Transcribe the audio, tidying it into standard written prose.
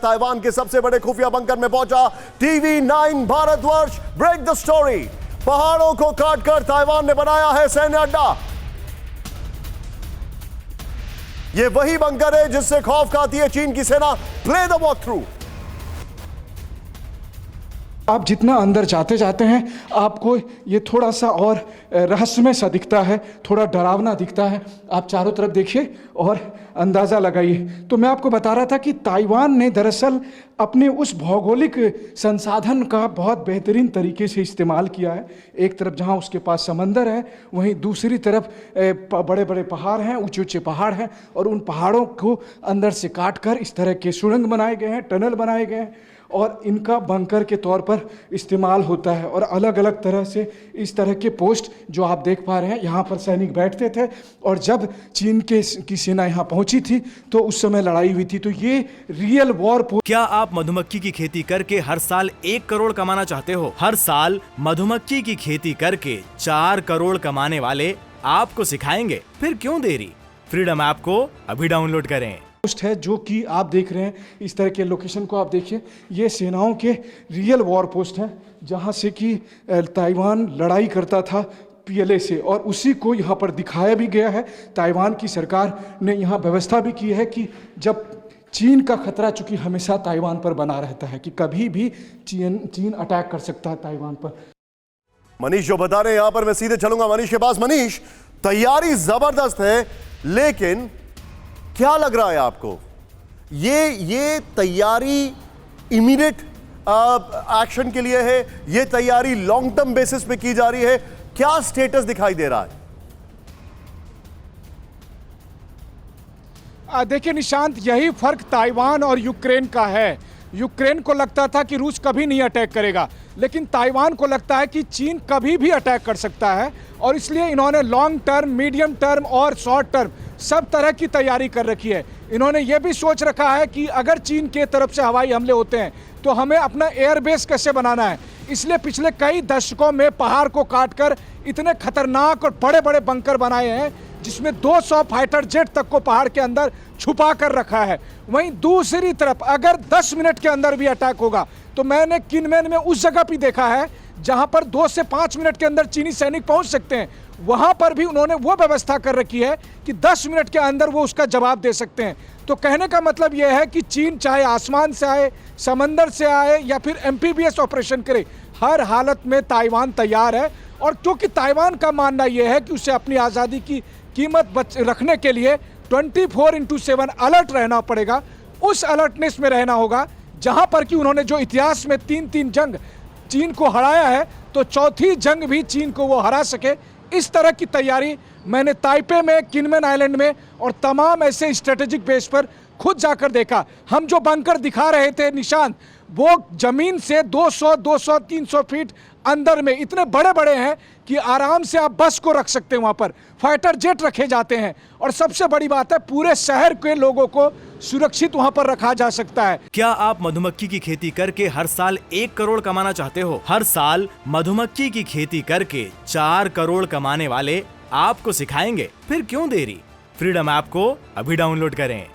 Taiwan के सबसे बड़े खुफिया बंकर में पहुंचा TV9 Bharatvarsh break the story. पहाड़ों को काटकर ताइवान ने बनाया है सैन्य अड्डा। यह वही बंकर है जिससे खौफ खाती है चीन की सेना। Play the walk through. आप जितना अंदर जाते जाते हैं आपको ये थोड़ा सा और रहस्यमय सा दिखता है, थोड़ा डरावना दिखता है। आप चारों तरफ देखिए और अंदाज़ा लगाइए। तो मैं आपको बता रहा था कि ताइवान ने दरअसल अपने उस भौगोलिक संसाधन का बहुत बेहतरीन तरीके से इस्तेमाल किया है। एक तरफ जहाँ उसके पास समंदर है, वहीं दूसरी तरफ बड़े बड़े पहाड़ हैं, ऊंचे ऊंचे पहाड़ हैं, और उन पहाड़ों को अंदर से काट कर इस तरह के सुरंग बनाए गए हैं, टनल बनाए गए हैं, और इनका बंकर के तौर पर इस्तेमाल होता है। और अलग अलग तरह से इस तरह के पोस्ट जो आप देख पा रहे हैं, यहाँ पर सैनिक बैठते थे, और जब चीन की सेना यहाँ पहुंची थी तो उस समय लड़ाई हुई थी। तो ये रियल वॉर पोस्ट। क्या आप मधुमक्खी की खेती करके हर साल 1 करोड़ कमाना चाहते हो? हर साल मधुमक्खी की खेती करके 4 करोड़ कमाने वाले आपको सिखाएंगे। फिर क्यों देरी? फ्रीडम ऐप को अभी डाउनलोड करें। पोस्ट है जो कि आप देख रहे हैं, इस तरह के लोकेशन को आप देखिए, ये सेनाओं के रियल वॉर पोस्ट हैं जहां से कि ताइवान लड़ाई करता था PLA से, और उसी को यहाँ पर दिखाया भी गया है। ताइवान की सरकार ने यहाँ व्यवस्था भी की है कि जब चीन का खतरा चूंकि हमेशा ताइवान पर बना रहता है कि कभी भी चीन अटैक कर सकता है ताइवान पर। मनीष जो बता रहे हैं, यहां पर मैं सीधे चलूंगा मनीष के पास। मनीष, तैयारी जबरदस्त है, लेकिन क्या लग रहा है आपको, ये तैयारी इमीडिएट एक्शन के लिए है, ये तैयारी लॉन्ग टर्म बेसिस पे की जा रही है? क्या स्टेटस दिखाई दे रहा है? देखिए निशांत, यही फर्क ताइवान और यूक्रेन का है। यूक्रेन को लगता था कि रूस कभी नहीं अटैक करेगा, लेकिन ताइवान को लगता है कि चीन कभी भी अटैक कर सकता है, और इसलिए इन्होंने लॉन्ग टर्म, मीडियम टर्म और शॉर्ट टर्म सब तरह की तैयारी कर रखी है। इन्होंने ये भी सोच रखा है कि अगर चीन के तरफ से हवाई हमले होते हैं तो हमें अपना एयरबेस कैसे बनाना है। इसलिए पिछले कई दशकों में पहाड़ को काटकर इतने खतरनाक और बड़े बड़े बंकर बनाए हैं जिसमें 200 फाइटर जेट तक को पहाड़ के अंदर छुपा कर रखा है। वहीं दूसरी तरफ अगर 10 मिनट के अंदर भी अटैक होगा, तो मैंने किनमेन में उस जगह भी देखा है जहां पर 2 से 5 मिनट के अंदर चीनी सैनिक पहुंच सकते हैं, वहां पर भी उन्होंने वो व्यवस्था कर रखी है कि 10 मिनट के अंदर वो उसका जवाब दे सकते हैं। तो कहने का मतलब यह है कि चीन चाहे आसमान से आए, समंदर से आए या फिर MPBS ऑपरेशन करे, हर हालत में ताइवान तैयार है। और क्योंकि ताइवान का मानना यह है कि उसे अपनी आज़ादी की कीमत रखने के लिए 24/7 अलर्ट रहना पड़ेगा। उस अलर्टनेस में रहना होगा जहां पर कि उन्होंने जो इतिहास में 3 जंग चीन को हराया है, तो चौथी जंग भी चीन को वो हरा सके, इस तरह की तैयारी मैंने ताइपे में, किनमेन आइलैंड में और तमाम ऐसे स्ट्रेटेजिक बेस पर खुद जाकर देखा। हम जो बंकर दिखा रहे थे निशांत, वो जमीन से 200, 200, 300 फीट अंदर में इतने बड़े बड़े हैं कि आराम से आप बस को रख सकते हैं। वहां पर फाइटर जेट रखे जाते हैं, और सबसे बड़ी बात है पूरे शहर के लोगों को सुरक्षित वहां पर रखा जा सकता है। क्या आप मधुमक्खी की खेती करके हर साल 1 करोड़ कमाना चाहते हो? हर साल मधुमक्खी की खेती करके 4 करोड़ कमाने वाले आपको सिखाएंगे। फिर क्यों देरी? फ्रीडम ऐप को अभी डाउनलोड करें।